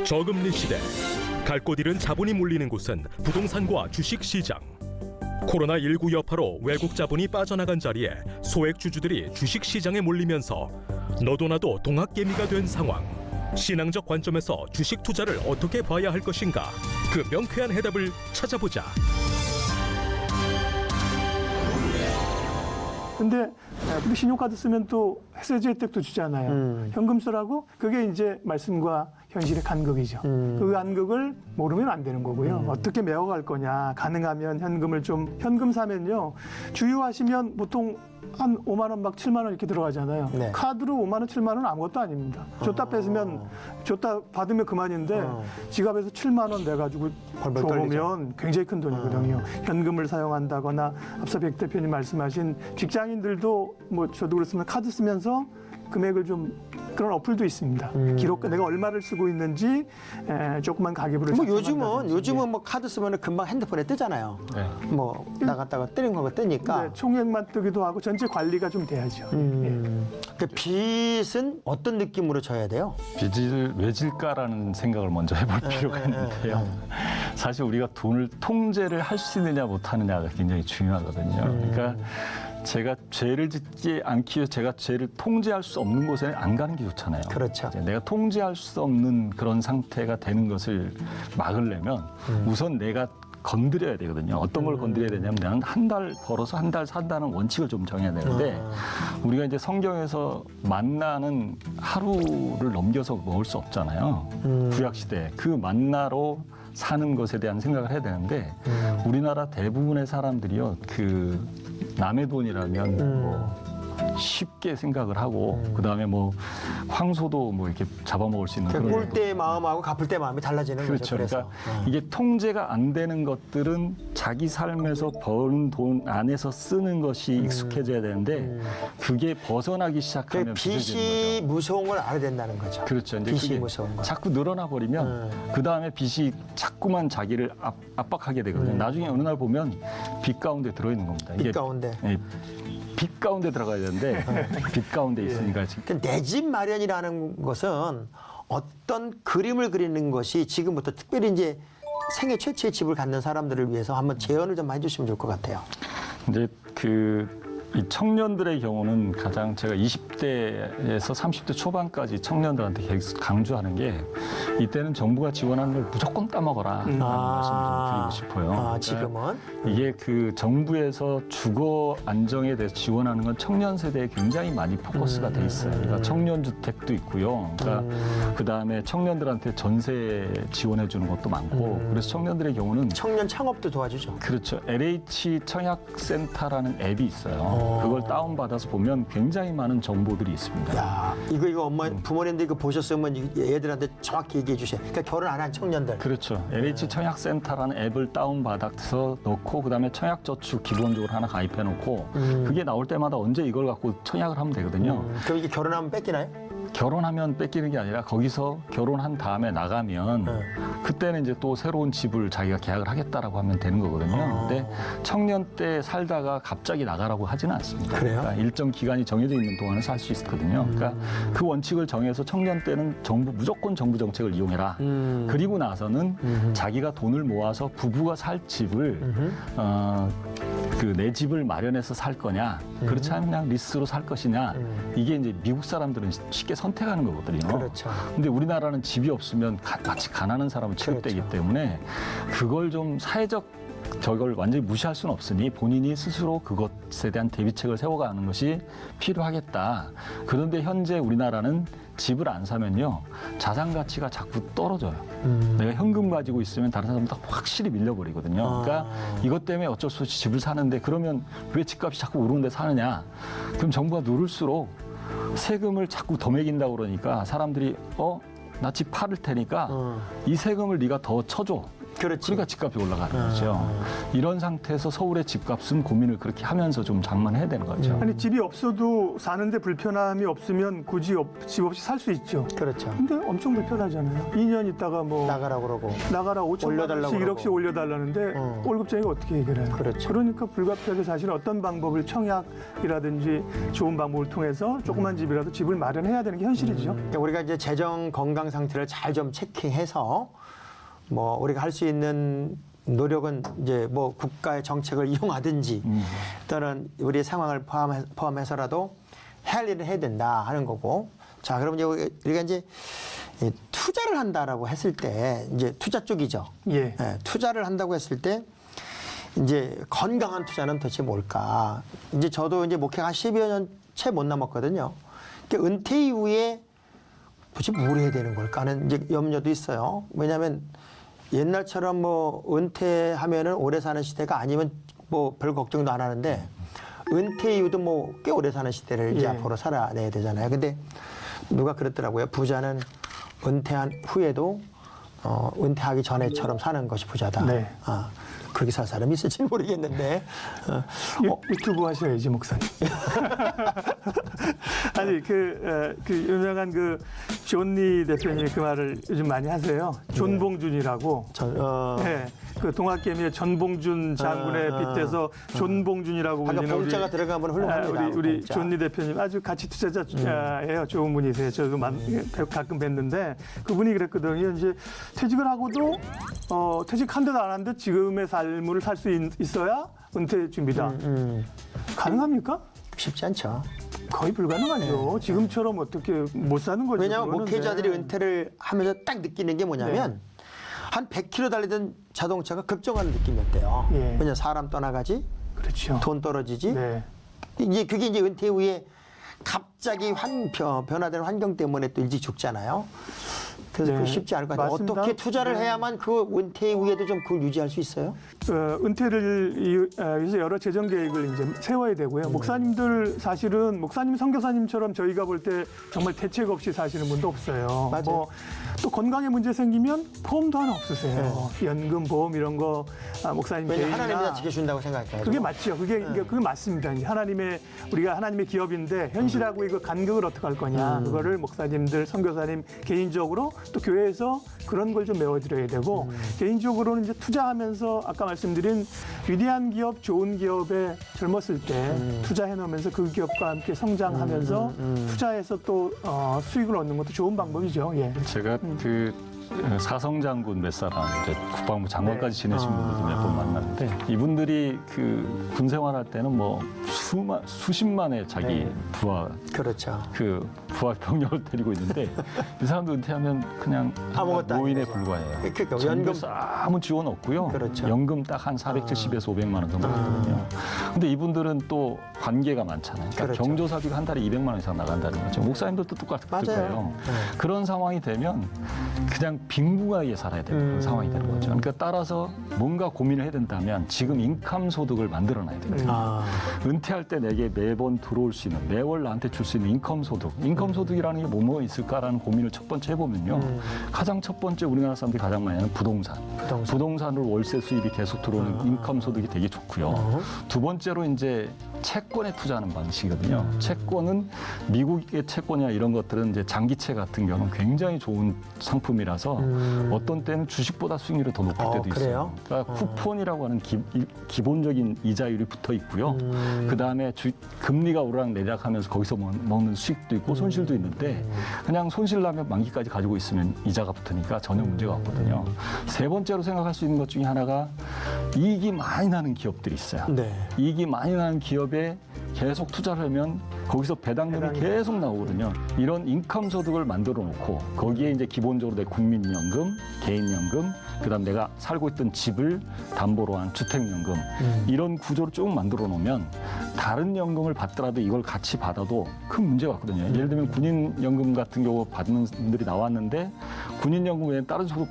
저금리 시대, 갈 곳 잃은 자본이 몰리는 곳은 부동산과 주식시장. 코로나19 여파로 외국 자본이 빠져나간 자리에 소액 주주들이 주식시장에 몰리면서 너도 나도 동학개미가 된 상황. 신앙적 관점에서 주식 투자를 어떻게 봐야 할 것인가? 그 명쾌한 해답을 찾아보자. 근데 우리 신용카드 쓰면 또 세제 혜택도 주잖아요. 현금 쓰라고? 그게 이제 말씀과 현실의 간극이죠. 그 간극을 모르면 안 되는 거고요. 어떻게 메워갈 거냐. 가능하면 현금을 좀, 현금 사면요. 주유하시면 보통 한 5만 원 막 7만 원 이렇게 들어가잖아요. 네. 카드로 5만 원, 7만 원은 아무것도 아닙니다. 줬다 뺏으면, 줬다 받으면 그만인데 지갑에서 7만 원 내가지고 벌벌 줘보면 굉장히 큰 돈이거든요. 현금을 사용한다거나 앞서 백 대표님 말씀하신 직장인들도 뭐 저도 그렇습니다. 카드 쓰면서 금액을 좀 그런 어플도 있습니다. 기록 내가 얼마를 쓰고 있는지 조그만 가계부를 뭐 작성한다든지. 요즘은 뭐 카드 쓰면 금방 핸드폰에 뜨잖아요. 네. 뭐 나갔다가 때린 거가 뜨니까. 네, 총액만 뜨기도 하고 전체 관리가 좀 돼야죠. 그 빚은 어떤 느낌으로 져야 돼요? 빚을 왜 질까라는 생각을 먼저 해볼 필요가 있는데요. 사실 우리가 돈을 통제를 할 수 있느냐 못하느냐가 굉장히 중요하거든요. 그러니까 제가 죄를 짓지 않기 위해서 제가 죄를 통제할 수 없는 곳에 안 가는 게 좋잖아요. 그렇죠. 이제 내가 통제할 수 없는 그런 상태가 되는 것을 막으려면 우선 내가 건드려야 되거든요. 어떤 걸 건드려야 되냐면 나는 한 달 벌어서 한 달 산다는 원칙을 좀 정해야 되는데 우리가 이제 성경에서 만나는 하루를 넘겨서 먹을 수 없잖아요. 구약 시대 그 만나로 사는 것에 대한 생각을 해야 되는데 우리나라 대부분의 사람들이요 그 남의 돈이라면 뭐 쉽게 생각을 하고 그다음에 뭐 황소도 뭐 이렇게 잡아먹을 수 있는 그 그런 꿀 때 마음하고 갚을 때 마음이 달라지는 그렇죠. 거죠. 그래서. 그러니까 이게 통제가 안 되는 것들은 자기 삶에서 버는 돈 안에서 쓰는 것이 익숙해져야 되는데 그게 벗어나기 그 시작하면 빚을 빚이 지는 거죠. 무서운 걸 알아야 된다는 거죠. 그렇죠. 이제 빚이 그게 무서운 거. 자꾸 늘어나 버리면 그 다음에 빚이 자꾸만 자기를 압박하게 되거든요. 나중에 어느 날 보면 빚 가운데 들어 있는 겁니다. 빚 가운데. 예, 빚 가운데 들어가야 되는데 빚 가운데 있으니까 지금 내 집 마련이라는 것은 어떤 그림을 그리는 것이 지금부터 특별히 이제 생애 최초의 집을 갖는 사람들을 위해서 한번 제언을 좀 해주시면 좋을 것 같아요. 이제 이 청년들의 경우는 가장 제가 20대에서 30대 초반까지 청년들한테 계속 강조하는 게 이때는 정부가 지원하는 걸 무조건 따먹어라 라는 말씀을 좀 드리고 싶어요. 아, 지금은? 이게 그 정부에서 주거 안정에 대해서 지원하는 건 청년 세대에 굉장히 많이 포커스가 돼 있어요. 그러니까 청년 주택도 있고요. 그러니까 그다음에 청년들한테 전세 지원해 주는 것도 많고 그래서 청년들의 경우는 청년 창업도 도와주죠. 그렇죠. LH 청약센터라는 앱이 있어요. 그걸 다운받아서 보면 굉장히 많은 정보들이 있습니다. 야, 이거 엄마 부모님들 이거 보셨으면 애들한테 정확히 얘기해 주세요. 그러니까 결혼 안 한 청년들. 그렇죠. LH 청약센터라는 앱을 다운받아서 넣고 그다음에 청약저축 기본적으로 하나 가입해 놓고 그게 나올 때마다 언제 이걸 갖고 청약을 하면 되거든요. 그럼 이게 결혼하면 뺏기나요? 결혼하면 뺏기는 게 아니라 거기서 결혼한 다음에 나가면 그때는 이제 또 새로운 집을 자기가 계약을 하겠다라고 하면 되는 거거든요. 근데 청년 때 살다가 갑자기 나가라고 하지는 않습니다. 그래요? 그러니까 일정 기간이 정해져 있는 동안은 살 수 있거든요. 그러니까 그 원칙을 정해서 청년 때는 무조건 정부 정책을 이용해라. 그리고 나서는 자기가 돈을 모아서 부부가 살 집을 내 집을 마련해서 살 거냐, 그렇지 않으면 그냥 리스로 살 것이냐, 이게 이제 미국 사람들은 쉽게 선택하는 거거든요. 그렇죠. 근데 우리나라는 집이 없으면 마치 가난한 사람을 취급되기 그렇죠. 때문에 그걸 좀 사회적 저걸 완전히 무시할 수는 없으니 본인이 스스로 그것에 대한 대비책을 세워가는 것이 필요하겠다. 그런데 현재 우리나라는 집을 안 사면요 자산 가치가 자꾸 떨어져요. 내가 현금 가지고 있으면 다른 사람보다 확실히 밀려버리거든요. 그러니까 이것 때문에 어쩔 수 없이 집을 사는데 그러면 왜 집값이 자꾸 오르는데 사느냐? 그럼 정부가 누를수록 세금을 자꾸 더 매긴다고 그러니까 사람들이 나 집 팔을 테니까 이 세금을 네가 더 쳐줘. 그렇지. 그러니까 집값이 올라가는 거죠. 이런 상태에서 서울의 집값은 고민을 그렇게 하면서 좀 장만해야 되는 거죠. 아니 집이 없어도 사는데 불편함이 없으면 굳이 집 없이 살 수 있죠. 그렇죠. 근데 엄청 불편하잖아요. 2년 있다가 뭐 나가라고 그러고. 나가라 5천만 올려달라고 원씩 1억씩 그러고. 올려달라는데 월급쟁이가 어떻게 해결해요? 그렇죠. 그러니까 불가피하게 사실 어떤 방법을 청약이라든지 좋은 방법을 통해서 조그만 집이라도 집을 마련해야 되는 게 현실이죠. 그러니까 우리가 이제 재정 건강 상태를 잘 좀 체크해서 뭐 우리가 할 수 있는 노력은 이제 뭐 국가의 정책을 이용하든지 또는 우리의 상황을 포함해서라도 할 일을 해야 된다 하는 거고. 자, 그럼 이제 우리가 이제 투자를 한다라고 했을 때 이제 투자 쪽이죠. 예. 예, 투자를 한다고 했을 때 이제 건강한 투자는 도대체 뭘까? 이제 저도 이제 목회가 한 10여 년 채 못 남았거든요. 그러니까 은퇴 이후에 도대체 뭘 해야 되는 걸까 하는 이제 염려도 있어요. 왜냐하면 옛날처럼 뭐 은퇴하면은 오래 사는 시대가 아니면 뭐 별 걱정도 안 하는데 은퇴 이후도 뭐 꽤 오래 사는 시대를 이제 예. 앞으로 살아내야 되잖아요. 근데 누가 그랬더라고요. 부자는 은퇴한 후에도 은퇴하기 전에처럼 사는 것이 부자다. 네. 아, 그렇게 살 사람이 있을지는 모르겠는데. 유튜브 하셔야지 목사님. 아니 그 유명한 그 존니 대표님이 그 말을 요즘 많이 하세요. 존봉준이라고. 네, 그 동학개미의 전봉준 장군에 빗대서 존봉준이라고 아까 불리는 봉자가 들어가면 훌륭합니다. 우리 봉자. 존니 대표님 아주 가치 투자자예요. 좋은 분이세요. 저도 가끔 뵀는데 그분이 그랬거든요. 이제 퇴직을 하고도 퇴직한 듯 안 한 듯 지금의 삶을 살 수 있어야 은퇴 준비다. 가능합니까? 쉽지 않죠. 거의 불가능하죠. 지금처럼 어떻게 못 사는 거죠. 왜냐하면 그거는. 목회자들이 네. 은퇴를 하면서 딱 느끼는 게 뭐냐면 한 100km 달리던 자동차가 급정하는 느낌이었대요. 예. 왜냐하면 사람 떠나가지, 그렇죠. 돈 떨어지지. 네. 이제 그게 이제 은퇴 후에 갑자기 변화된 환경 때문에 또 일찍 죽잖아요. 그래서 네. 그거 쉽지 않을 것 같아요. 맞습니다. 어떻게 투자를 네. 해야만 그 은퇴 후에도 좀 그걸 유지할 수 있어요? 은퇴를 위해서 여러 재정 계획을 이제 세워야 되고요. 목사님들 사실은 목사님, 선교사님처럼 저희가 볼 때 정말 대책 없이 사시는 분도 없어요. 맞아요. 뭐 또 건강에 문제 생기면 보험도 하나 없으세요. 연금, 보험 이런 거 목사님 왜냐하면 개인이나 하나님이 다 지켜준다고 생각해요. 그게 맞죠. 그게 맞습니다. 이제 우리가 하나님의 기업인데 현실하고 이거 간극을 어떻게 할 거냐. 그거를 목사님들, 선교사님 개인적으로 또 교회에서 그런 걸 좀 메워드려야 되고 개인적으로는 이제 투자하면서 아까 말씀드린 위대한 기업, 좋은 기업에 젊었을 때 투자해 놓으면서 그 기업과 함께 성장하면서 투자해서 또 수익을 얻는 것도 좋은 방법이죠. 예. 제가 그 사성장군 몇 사람 이제 국방부 장관까지 지내신 분들도 몇 번 만났는데 이분들이 그 군 생활할 때는 뭐 수십만의 자기 부하 그렇죠. 그 부하 병력을 데리고 있는데 이 사람도 은퇴하면 그냥 아무것도 노인에 아니죠. 불과해요. 그러니까 정부에서 아무 지원 없고요. 그렇죠. 연금 딱 한 470에서 500만 원 정도 되거든요. 근데 이분들은 또 관계가 많잖아요. 그러니까 그렇죠. 경조사비가 한 달에 200만 원 이상 나간다는 거죠. 목사님들도 똑같을 맞아요. 거예요. 네. 그런 상황이 되면 그냥 빈궁하게 살아야 되는 그런 상황이 되는 거죠. 그러니까 따라서 뭔가 고민을 해야 된다면 지금 인컴 소득을 만들어놔야 되거든요. 아, 은퇴할 때 내게 매번 들어올 수 있는 매월 나한테 줄 수 있는 인컴 소득. 인컴 소득이라는 게 뭐뭐 있을까라는 고민을 첫 번째 해보면요. 가장 첫 번째 우리나라 사람들이 가장 많이 하는 부동산. 부동산으로 월세 수입이 계속 들어오는 인컴 소득이 되게 좋고요. 두 번째로 이제 채권에 투자하는 방식이거든요. 채권은 미국의 채권이나 이런 것들은 이제 장기채 같은 경우는 굉장히 좋은 상품이라서 어떤 때는 주식보다 수익률이 더 높을 때도 그래요? 있어요. 그러니까 쿠폰이라고 하는 기본적인 이자율이 붙어 있고요. 그 다음에 금리가 오르락내리락하면서 거기서 먹는 수익도 있고 손실도 있는데 그냥 손실 나면 만기까지 가지고 있으면 이자가 붙으니까 전혀 문제가 없거든요. 세 번째로 생각할 수 있는 것 중에 하나가 이익이 많이 나는 기업들이 있어요. 네. 이익이 많이 나는 기업에 계속 투자를 하면 거기서 배당률이 계속 나오거든요. 이런 인컴 소득을 만들어 놓고 거기에 이제 기본적으로 내 국민연금, 개인연금, 그다음 내가 살고 있던 집을 담보로 한 주택연금 이런 구조를 쭉 만들어 놓으면 다른 연금을 받더라도 이걸 같이 받아도 큰 문제가 없거든요. 예를 들면 군인연금 같은 경우 받는 분들이 나왔는데 군인연금 외에 다른 소득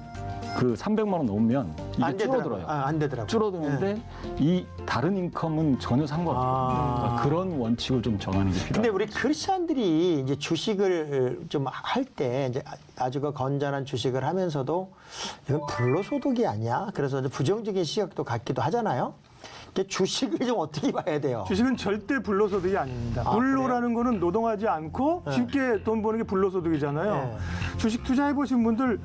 그 300만 원 넘으면 이게 안 되더라고요. 줄어들어요. 안 되더라고요. 줄어드는데 이 다른 인컴은 전혀 상관없어요. 그러니까 그런 원칙을 좀 정하는 게 근데 필요해요. 우리 크리스찬들이 이제 주식을 좀 할 때 이제 아주 그 건전한 주식을 하면서도 이건 불로소득이 아니야. 그래서 이제 부정적인 시각도 갖기도 하잖아요. 이게 주식을 좀 어떻게 봐야 돼요? 주식은 절대 불로소득이 아닙니다. 아, 불로라는 거는 노동하지 않고 쉽게 돈 버는 게 불로소득이잖아요. 네. 주식 투자해 보신 분들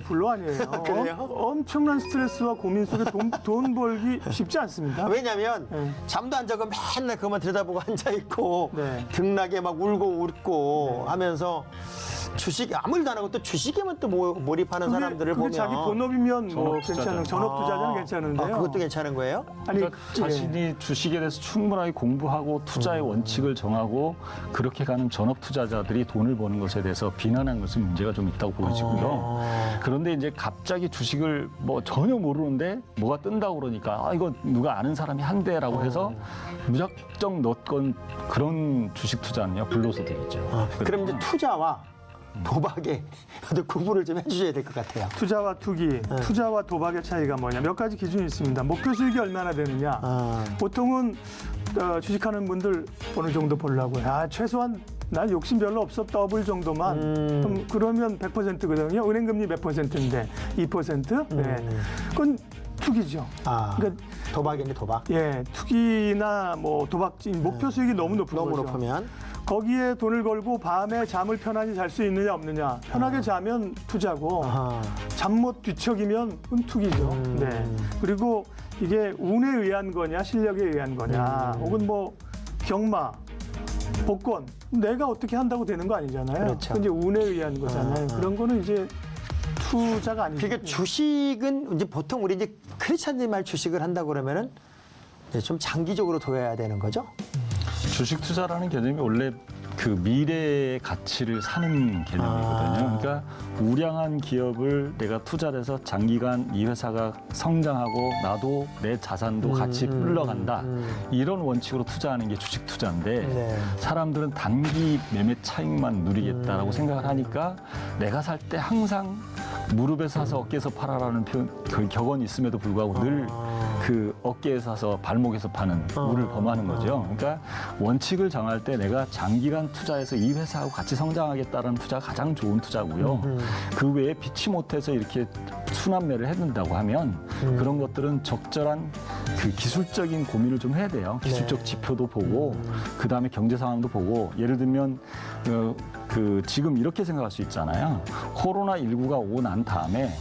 불로 아니에요. 그래요? 엄청난 스트레스와 고민 속에 돈 벌기 쉽지 않습니다. 왜냐하면 네. 잠도 안 자고 맨날 그것만 들여다보고 앉아 있고 네. 등락에 막 울고 웃고 하면서 주식 아무 일도 안 하고 또 주식에만 또 몰입하는 사람들을 그게 보면 자기 본업이면 뭐 전업 괜찮은 투자자. 전업 투자자는 괜찮은데요. 그것도 괜찮은 거예요? 아니 그러니까 자신이 주식에 대해서 충분하게 공부하고 투자의 원칙을 정하고 그렇게 가는 전업 투자자들이 돈을 버는 것에 대해서 비난한 것은 문제가 좀 있다고 보여지고요. 그런데 이제 갑자기 주식을 뭐 전혀 모르는데 뭐가 뜬다고 그러니까 이거 누가 아는 사람이 한대라고 해서 무작정 넣었건 그런 주식 투자는요 불로소득이죠. 그럼 이제 투자와 도박에 구분을 좀 해주셔야 될 것 같아요. 투자와 투기, 투자와 도박의 차이가 뭐냐 몇 가지 기준이 있습니다. 목표 수익이 얼마나 되느냐. 보통은 주식하는 분들 어느 정도 보려고요. 최소한 난 욕심 별로 없어 더블 정도만. 그러면 100%거든요. 은행 금리 몇 %인데 2%? 네. 그건 투기죠. 그러니까 도박이네 도박. 예, 투기나 뭐 도박 목표 수익이 너무 높은 너무 거죠. 높으면 거기에 돈을 걸고 밤에 잠을 편안히 잘 수 있느냐 없느냐. 편하게 자면 투자고 잠 못 뒤척이면 그건 투기죠. 네. 그리고 이게 운에 의한 거냐 실력에 의한 거냐 혹은 뭐 경마, 복권 내가 어떻게 한다고 되는 거 아니잖아요. 그렇죠. 그건 이제 운에 의한 거잖아요. 그런 거는 이제 투자가 아니죠. 그러니까 주식은 이제 보통 우리 이제 크리스찬들 말 주식을 한다고 그러면은 이제 좀 장기적으로 둬야 되는 거죠. 주식 투자라는 개념이 원래 그 미래의 가치를 사는 개념이거든요. 그러니까 우량한 기업을 내가 투자를 해서 장기간 이 회사가 성장하고 나도 내 자산도 같이 흘러간다. 이런 원칙으로 투자하는 게 주식 투자인데 네. 사람들은 단기 매매 차익만 누리겠다라고 생각을 하니까 내가 살 때 항상 무릎에 사서 어깨에서 팔아라는 그 격언이 있음에도 불구하고 늘 그 어깨에 사서 발목에서 파는 우를 범하는 거죠. 그러니까 원칙을 정할 때 내가 장기간 투자해서 이 회사하고 같이 성장하겠다는 투자가 가장 좋은 투자고요. 그 외에 피치 못해서 이렇게 순환매를 해둔다고 하면 그런 것들은 적절한 그 기술적인 고민을 좀 해야 돼요. 기술적 지표도 보고 그다음에 경제 상황도 보고 예를 들면 그 지금 이렇게 생각할 수 있잖아요. 코로나19가 오고 난 다음에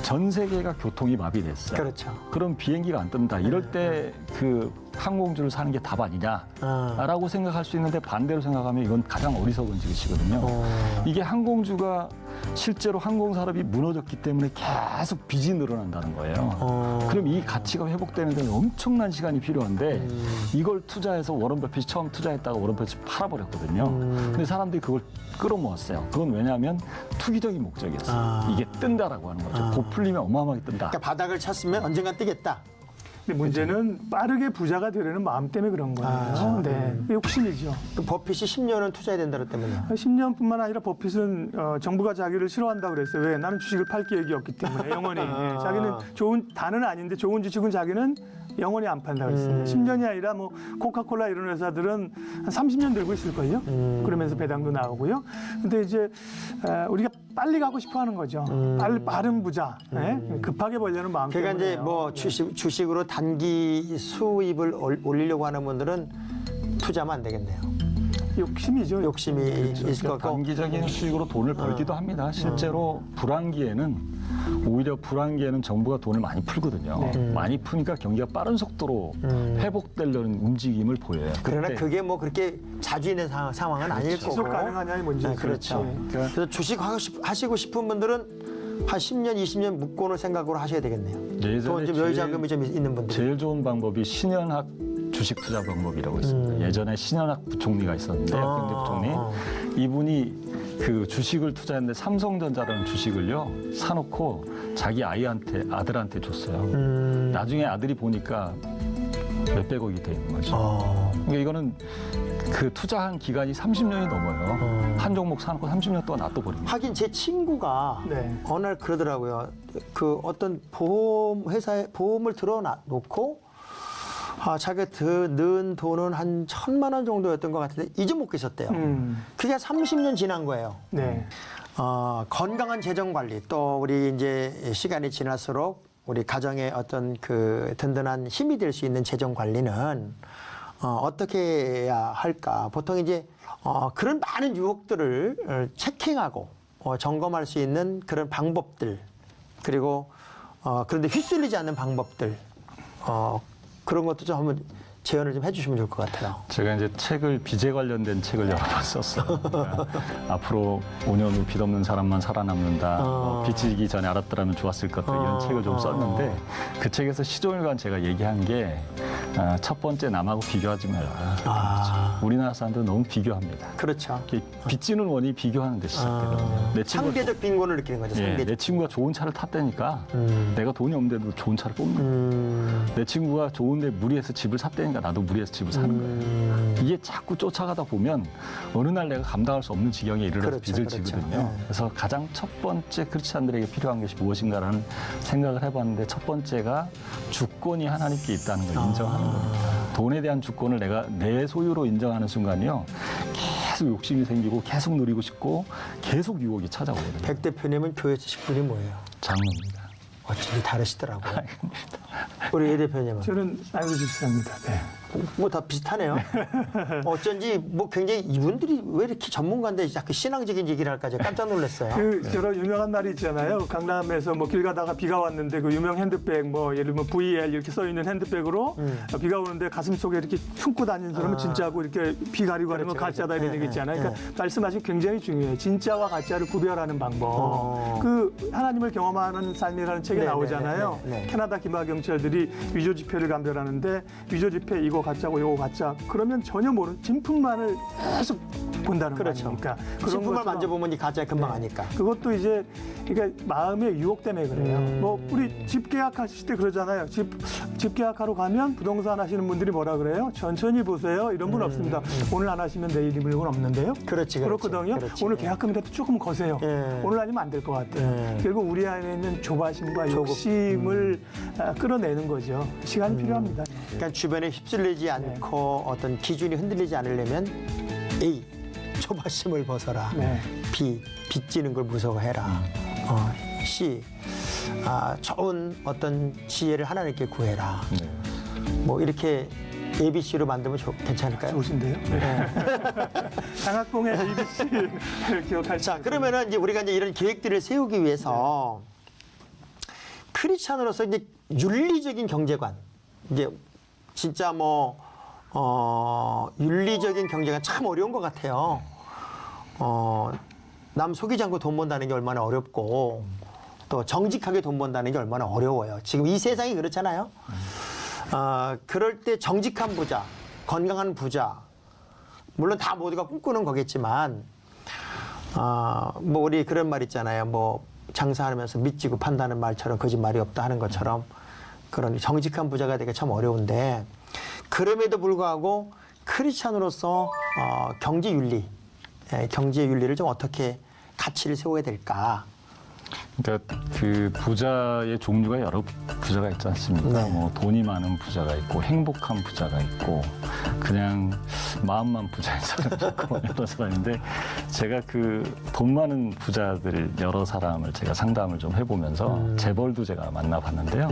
전 세계가 교통이 마비됐어요. 그렇죠. 그럼 비행기가 안 뜬다. 이럴 때 그 항공주를 사는 게 답 아니냐라고 생각할 수 있는데 반대로 생각하면 이건 가장 어리석은 짓이거든요. 이게 항공주가 실제로 항공산업이 무너졌기 때문에 계속 빚이 늘어난다는 거예요. 그럼 이 가치가 회복되는 데는 엄청난 시간이 필요한데 이걸 투자해서 워런 버핏이 처음 투자했다가 워런 버핏이 팔아버렸거든요. 근데 사람들이 그걸 끌어모았어요. 그건 왜냐하면 투기적인 목적이었어요. 이게 뜬다라고 하는 거죠. 고풀리면 어마어마하게 뜬다. 그러니까 바닥을 쳤으면 언젠간 뜨겠다. 근데 문제는 빠르게 부자가 되려는 마음 때문에 그런 거예요. 네. 욕심이죠. 그 버핏이 10년은 투자해야 된다 그랬다면요. 10년뿐만 아니라 버핏은 정부가 자기를 싫어한다고 그랬어요. 왜? 나는 주식을 팔 계획이 없기 때문에 영원히. 예, 자기는 좋은 다는 아닌데 좋은 주식은 자기는 영원히 안 판다고 했습니다. 10년이 아니라 뭐 코카콜라 이런 회사들은 한 30년 들고 있을걸요. 그러면서 배당도 나오고요. 근데 이제 우리가 빨리 가고 싶어 하는 거죠. 빠른 부자. 예? 급하게 벌려는 마음 그러니까 때문에. 이제 뭐 주식으로 단기 수입을 올리려고 하는 분들은 투자하면 안 되겠네요. 욕심이죠. 욕심이 있을 것 같고. 단기적인 수익으로 돈을 벌기도 합니다. 실제로 불황기에는 오히려 불황기에는 정부가 돈을 많이 풀거든요. 많이 푸니까 경기가 빠른 속도로 회복되려는 움직임을 보여요. 그러나 그때 그게 뭐 그렇게 자주 있는 상황은 아닐 거고. 지속 가능하냐의 문제죠. 그렇죠. 예. 그래서 주식 하시고 싶은 분들은 한 10년, 20년 묶어놓을 생각으로 하셔야 되겠네요. 또 이제 멸 자금이 좀 있는 분들. 제일 좋은 방법이 신현학 주식 투자 방법이라고 있습니다. 예전에 신현학 부총리가 있었는데 경제 부총리 이분이 그 주식을 투자했는데 삼성전자라는 주식을요 사놓고 자기 아들한테 줬어요. 나중에 아들이 보니까 몇백억이 돼 있는 거죠. 그러니까 이거는 그 투자한 기간이 30년이 넘어요. 한 종목 사놓고 30년 동안 놔둬버립니다. 하긴 제 친구가 네. 어느 날 그러더라고요. 그 어떤 보험 회사에 보험을 들어놓고 자기가 넣은 돈은 한 1,000만 원 정도였던 것 같은데 잊어먹고 있었대요. 그게 한 30년 지난 거예요. 네. 건강한 재정 관리 또 우리 이제 시간이 지날수록 우리 가정의 어떤 그 든든한 힘이 될 수 있는 재정 관리는 어떻게 해야 할까? 보통 이제 그런 많은 유혹들을 체킹하고 점검할 수 있는 그런 방법들 그리고 그런데 휘둘리지 않는 방법들 그런 것도 좀 한번 제언을 좀 해주시면 좋을 것 같아요. 제가 이제 빚에 관련된 책을 여러 번 썼어요. 그러니까 앞으로 5년 후 빚 없는 사람만 살아남는다. 빚지기 전에 알았더라면 좋았을 것들 이런 책을 좀 썼는데 그 책에서 시종일관 제가 얘기한 게 첫 번째 남하고 비교하지 마라. 우리나라 사람들은 너무 비교합니다. 그렇죠. 빚지는 원인이 비교하는 데 시작되거든요. 내 친구가 상대적 빈곤을 느끼는 거죠. 내 상대적. 친구가 좋은 차를 탔다니까 내가 돈이 없는데도 좋은 차를 뽑는 거야. 내 친구가 좋은데 무리해서 집을 샀다니까 나도 무리해서 집을 사는 거예요. 이게 자꾸 쫓아가다 보면 어느 날 내가 감당할 수 없는 지경에 이르러서 그렇죠, 빚을 그렇죠. 지거든요. 네. 그래서 가장 첫 번째 크리스찬들에게 필요한 것이 무엇인가라는 생각을 해봤는데 첫 번째가 주권이 하나님께 있다는 걸 인정하는 겁니다. 돈에 대한 주권을 내가 내 소유로 인정하는 순간이요. 계속 욕심이 생기고 계속 누리고 싶고 계속 유혹이 찾아오거든요. 백 대표님은 교회에서 식분이 뭐예요? 장로입니다. 어쩐지 다르시더라고요. 우리 예 대표님은 저는 알고 싶습니다. 네. 뭐 다 비슷하네요. 어쩐지 뭐 굉장히 이분들이 왜 이렇게 전문가인데 자꾸 신앙적인 얘기를 할까 제가 깜짝 놀랐어요. 저런 유명한 말이 있잖아요. 강남에서 뭐 길 가다가 비가 왔는데 그 유명 핸드백 뭐 예를 들면 VL 이렇게 써 있는 핸드백으로 비가 오는데 가슴 속에 이렇게 품고 다니는 사람은 진짜고 이렇게 비 가리고 하는 건 그렇죠, 가짜다 이런 그렇죠. 얘기 있잖아요. 그러니까 말씀하신 굉장히 중요해요. 진짜와 가짜를 구별하는 방법. 그 하나님을 경험하는 삶이라는 책에 네, 나오잖아요. 네, 네, 네. 캐나다 기마 경찰들이 위조 지폐를 감별하는데 위조 지폐 이거 가짜고 이거 가짜. 그러면 전혀 모르는 진품만을 계속 본다는 그렇죠. 거 아닙니까? 신품을 것처럼 만져보면 이 가짜 금방 아니까. 그것도 이제 그러니까 마음의 유혹 때문에 그래요. 뭐 우리 집 계약하실 때 그러잖아요. 집 계약하러 가면 부동산 하시는 분들이 뭐라 그래요? 천천히 보세요. 이런 분 없습니다. 오늘 안 하시면 내일이 물건 없는데요. 그렇지, 그렇지. 그렇거든요. 그렇지. 오늘 계약금이라도 조금 거세요. 예. 오늘 아니면 안 될 것 같아요. 결국 우리 안에 있는 조바심과 욕심을 끌어내는 거죠. 시간이 필요합니다. 그러니까 주변에 휩쓸리지 않고 어떤 기준이 흔들리지 않으려면 A. 조바심을 벗어라. 네. B. 빚지는 걸 무서워해라. C. 좋은 어떤 지혜를 하나님께 구해라. 뭐 이렇게 ABC로 만들면 괜찮을까요? 좋으신데요. 장학봉의 ABC를 기억할 자, 그러면은 이제 우리가 이제 이런 계획들을 세우기 위해서 크리스찬으로서 이제 윤리적인 경제관, 이제 진짜 뭐 윤리적인 경제관 참 어려운 것 같아요. 남 속이지 않고 돈 번다는 게 얼마나 어렵고 또 정직하게 돈 번다는 게 얼마나 어려워요. 지금 이 세상이 그렇잖아요. 그럴 때 정직한 부자, 건강한 부자, 물론 다 모두가 꿈꾸는 거겠지만, 뭐 우리 그런 말 있잖아요. 뭐 장사하면서 믿지고 판다는 말처럼 거짓말이 없다 하는 것처럼 그런 정직한 부자가 되기가 참 어려운데 그럼에도 불구하고 크리스찬으로서 경제 윤리를 좀 어떻게 가치를 세워야 될까? 그러니까 그 부자의 종류가 여러 부자가 있지 않습니까? 네. 뭐 돈이 많은 부자가 있고 행복한 부자가 있고 그냥 마음만 부자인 사람이 있고 여러 사람인데 제가 그 돈 많은 부자들 여러 사람을 제가 상담을 좀 해보면서 재벌도 제가 만나봤는데요.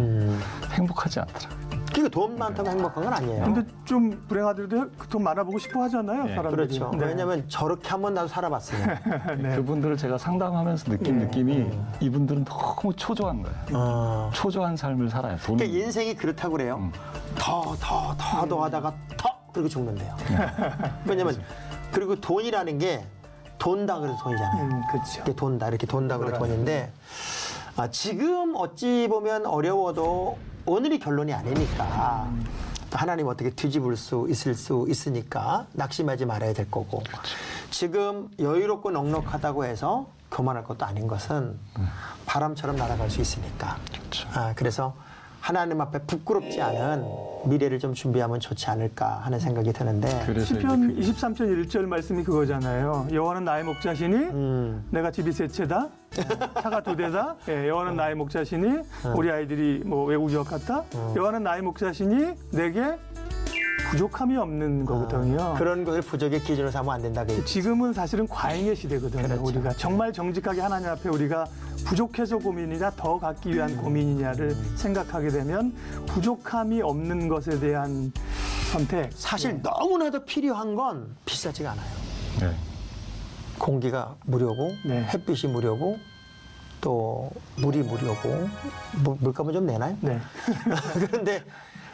행복하지 않더라고요. 그러니까 돈 많다면 행복한 건 아니에요. 근데 좀 불행하더라도 돈 많아보고 싶어 하잖아요, 네, 사람들이. 그렇죠. 네. 왜냐하면 저렇게 한번 나도 살아봤으면. 네. 그분들을 제가 상담하면서 느낀 느낌이 이분들은 너무 초조한 거예요. 초조한 삶을 살아요. 돈. 그러니까 인생이 그렇다고 그래요. 더 하다가 그리고 죽는데요. 왜냐면 그리고 돈이라는 게 돈다 그래서 돈이잖아요. 그렇죠. 이렇게 돈다 이렇게 돈다 그래서 돈인데 지금 어찌 보면 어려워도 오늘이 결론이 아니니까 또 하나님 어떻게 뒤집을 수 있으니까 낙심하지 말아야 될 거고 지금 여유롭고 넉넉하다고 해서 교만할 것도 아닌 것은 바람처럼 날아갈 수 있으니까 그래서 하나님 앞에 부끄럽지 않은 미래를 좀 준비하면 좋지 않을까 하는 생각이 드는데 그래서 시편 이제 23편 1절 말씀이 그거잖아요. 여호와는 나의 목자시니 내가 집이 세 채다, 차가 두 대다. 예, 여호와는 나의 목자시니 우리 아이들이 뭐 외국 유학 갔다. 여호와는 나의 목자시니 내게 부족함이 없는 거거든요. 그런 것을 부족의 기준으로 삼으면 안 된다. 그 지금은 사실은 과잉의 시대거든요. 그렇죠. 우리가 정말 정직하게 하나님 앞에 우리가 부족해서 고민이냐 더 갖기 위한 고민이냐를 생각하게 되면 부족함이 없는 것에 대한 선택. 사실 너무나도 필요한 건 비싸지가 않아요. 네. 공기가 무료고 네. 햇빛이 무료고 또 물이 무료고 물값은 좀 내나요? 네. 그런데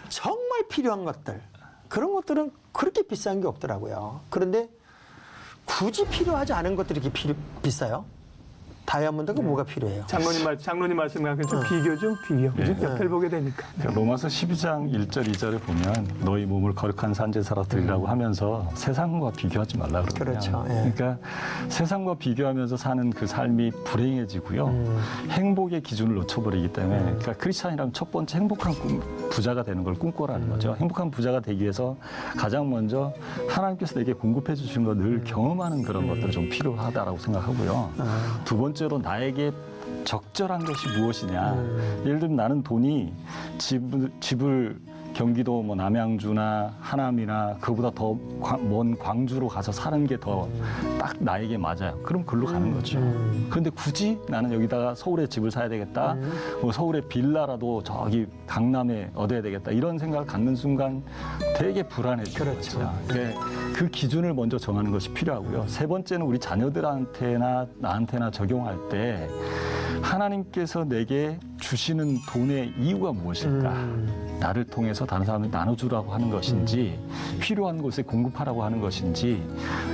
정말 필요한 것들 그런 것들은 그렇게 비싼 게 없더라고요. 그런데 굳이 필요하지 않은 것들이 이렇게 비싸요? 다이아몬드가 뭐가 필요해요? 장로님 말씀과 좀 비교죠, 비교. 그죠? 옆을 보게 되니까. 로마서 12장 1절 2절에 보면 너희 몸을 거룩한 산제사로 드리라고 하면서 세상과 비교하지 말라 그러거든요. 그렇죠. 예. 그러니까 세상과 비교하면서 사는 그 삶이 불행해지고요. 행복의 기준을 놓쳐버리기 때문에 그러니까 크리스찬이라면 첫 번째 행복한 부자가 되는 걸 꿈꿔라는 거죠. 행복한 부자가 되기 위해서 가장 먼저 하나님께서 내게 공급해 주신 걸 늘 경험하는 그런 것들이 좀 필요하다라고 생각하고요. 두 번째로 나에게 적절한 것이 무엇이냐. 예를 들면 나는 돈이 집을 경기도 뭐 남양주나 하남이나 그보다 더 먼 광주로 가서 사는 게 더 딱 나에게 맞아요. 그럼 글로 가는 거죠. 그런데 굳이 나는 여기다가 서울에 집을 사야 되겠다. 뭐 서울에 빌라라도 저기 강남에 얻어야 되겠다. 이런 생각을 갖는 순간 되게 불안해지는 그렇죠. 거죠. 그러니까 그 기준을 먼저 정하는 것이 필요하고요. 세 번째는 우리 자녀들한테나 나한테나 적용할 때 하나님께서 내게 주시는 돈의 이유가 무엇일까? 나를 통해서 다른 사람을 나눠주라고 하는 것인지 필요한 곳에 공급하라고 하는 것인지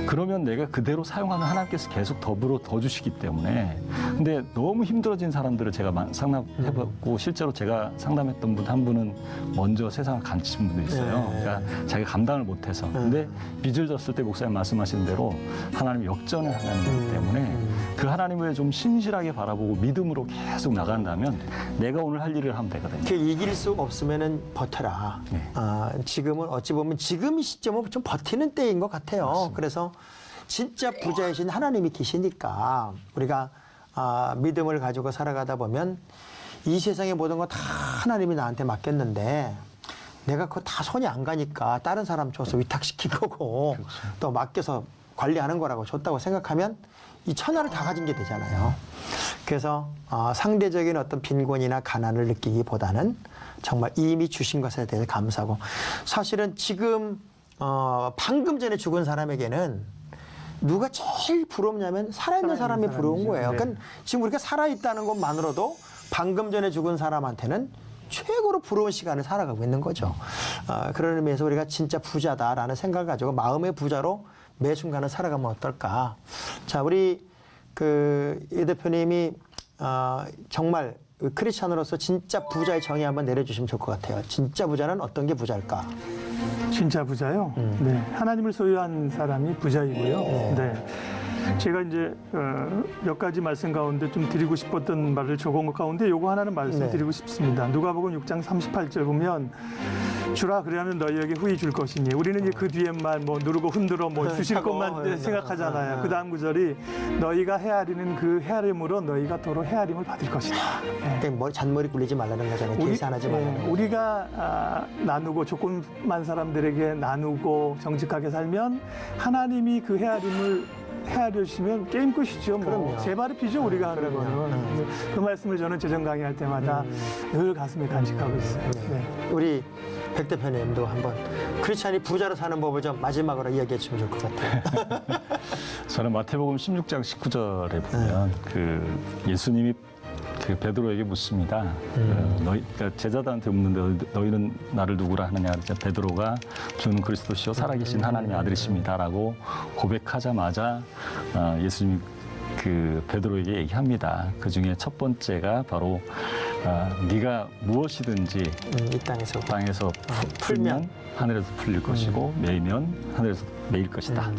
그러면 내가 그대로 사용하면 하나님께서 계속 더불어 더 주시기 때문에 근데 너무 힘들어진 사람들을 제가 상담해봤고 실제로 제가 상담했던 분 한 분은 먼저 세상을 간치신 분도 있어요. 그러니까 자기가 감당을 못해서 근데 빚을 졌을 때 목사님 말씀하신 대로 하나님 역전을 하나님이기 때문에 그 하나님을 좀 신실하게 바라보고 믿음으로 계속 나간다면 내가 오늘 할 일을 하면 되거든요. 그 이길 수 없으면은 버텨라. 네. 지금은 어찌 보면 지금 이 시점은 좀 버티는 때인 것 같아요. 맞습니다. 그래서 진짜 부자이신 하나님이 계시니까 우리가 믿음을 가지고 살아가다 보면 이 세상의 모든 거 다 하나님이 나한테 맡겼는데 내가 그거 다 손이 안 가니까 다른 사람 줘서 위탁시킨 거고 그렇죠. 또 맡겨서 관리하는 거라고 줬다고 생각하면 이 천하를 다 가진 게 되잖아요. 그래서 상대적인 어떤 빈곤이나 가난을 느끼기보다는 정말 이미 주신 것에 대해 감사하고 사실은 지금 방금 전에 죽은 사람에게는 누가 제일 부럽냐면 살아있는 사람이 부러운 거예요. 그러니까 지금 우리가 살아있다는 것만으로도 방금 전에 죽은 사람한테는 최고로 부러운 시간을 살아가고 있는 거죠. 그런 의미에서 우리가 진짜 부자다라는 생각을 가지고 마음의 부자로 매 순간을 살아가면 어떨까. 자, 우리 이 대표님이 정말 크리스찬으로서 진짜 부자의 정의 한번 내려주시면 좋을 것 같아요. 진짜 부자는 어떤 게 부자일까? 진짜 부자요? 네. 하나님을 소유한 사람이 부자이고요. 네. 제가 이제 몇 가지 말씀 가운데 좀 드리고 싶었던 말을 적은 것 가운데 요거 하나는 말씀드리고 싶습니다. 누가복음 6장 38절 보면 주라 그리하면 너희에게 후히 줄 것이니 우리는 이제 그 뒤에만 뭐 누르고 흔들어 뭐 주실 것만 생각하잖아요. 그 다음 구절이 너희가 헤아리는 그 헤아림으로 너희가 도로 헤아림을 받을 것이다. 네. 그러니까 잔머리 굴리지 말라는 거잖아요. 계산하지 말라는 거. 우리가 나누고 조건만 사람들에게 나누고 정직하게 살면 하나님이 그 헤아려 주시면 게임 끝이죠. 뭐 제 발이 피죠 우리가 하는 거는. 그 말씀을 저는 재정 강의할 때마다 늘 가슴에 간직하고 있어요. 네. 우리 백 대표님도 한번 크리스찬이 부자로 사는 법을 좀 마지막으로 이야기해 주시면 좋을 것 같아요. 저는 마태복음 16장 19절에 보면 그 예수님이 그 베드로에게 묻습니다. 그러니까 제자들한테 묻는데 너희는 나를 누구라 하느냐? 베드로가 주는 그리스도시요 살아계신 하나님의 아들이십니다라고 고백하자마자 예수님이 그 베드로에게 얘기합니다. 그 중에 첫 번째가 바로 네가 무엇이든지 이 땅에서 풀면 하늘에서 풀릴 것이고 매이면 하늘에서 매일 것이다.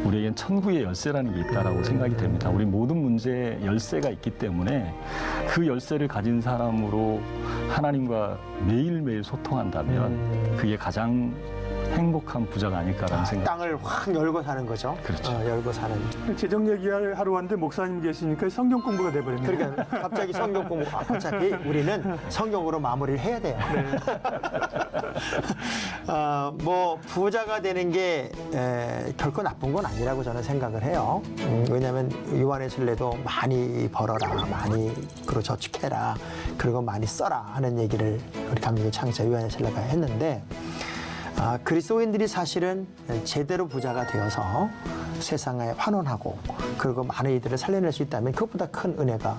우리에겐 천국의 열쇠라는 게 있다라고 생각이 됩니다. 우리 모든 문제에 열쇠가 있기 때문에 그 열쇠를 가진 사람으로 하나님과 매일매일 소통한다면 그게 가장 행복한 부자가 아닐까라는 생각. 땅을 확 열고 사는 거죠. 그렇죠. 열고 사는. 재정 얘기하러 왔는데 목사님 계시니까 성경 공부가 돼버렸네요. 그러니까 갑자기 성경 공부, 어차피 우리는 성경으로 마무리를 해야 돼요. 뭐 부자가 되는 게 결코 나쁜 건 아니라고 저는 생각을 해요. 왜냐하면 요한의 순례도 많이 벌어라, 많이 그리고 저축해라, 그리고 많이 써라 하는 얘기를 우리 감리교 창자 요한의 순례가 했는데, 그리스도인들이 사실은 제대로 부자가 되어서 세상에 환원하고 그리고 많은 이들을 살려낼 수 있다면 그것보다 큰 은혜가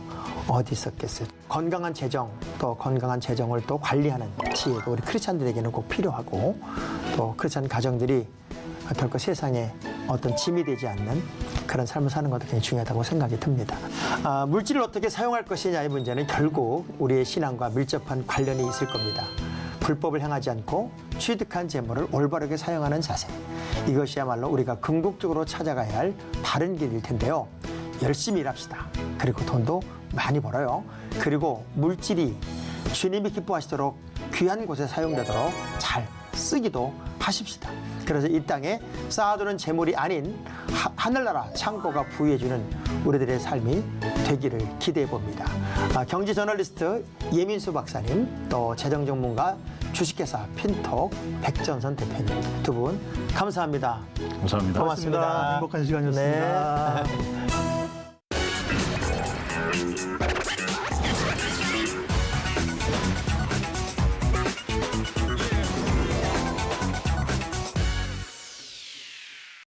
어디 있었겠어요. 건강한 재정, 또 건강한 재정을 또 관리하는 지혜도 우리 크리스찬들에게는 꼭 필요하고, 또 크리스찬 가정들이 결코 세상에 어떤 짐이 되지 않는 그런 삶을 사는 것도 굉장히 중요하다고 생각이 듭니다. 물질을 어떻게 사용할 것이냐의 문제는 결국 우리의 신앙과 밀접한 관련이 있을 겁니다. 불법을 행하지 않고 취득한 재물을 올바르게 사용하는 자세, 이것이야말로 우리가 궁극적으로 찾아가야 할 바른 길일 텐데요. 열심히 일합시다. 그리고 돈도 많이 벌어요. 그리고 물질이 주님이 기뻐하시도록 귀한 곳에 사용되도록 잘 쓰기도 하십시다. 그래서 이 땅에 쌓아두는 재물이 아닌 하늘나라 창고가 부유해주는 우리들의 삶이 되기를 기대해 봅니다. 경제 저널리스트 예민수 박사님, 또 재정 전문가 주식회사 핀톡 백전선 대표님, 두 분 감사합니다. 감사합니다. 고맙습니다. 행복한 시간이었습니다. 네.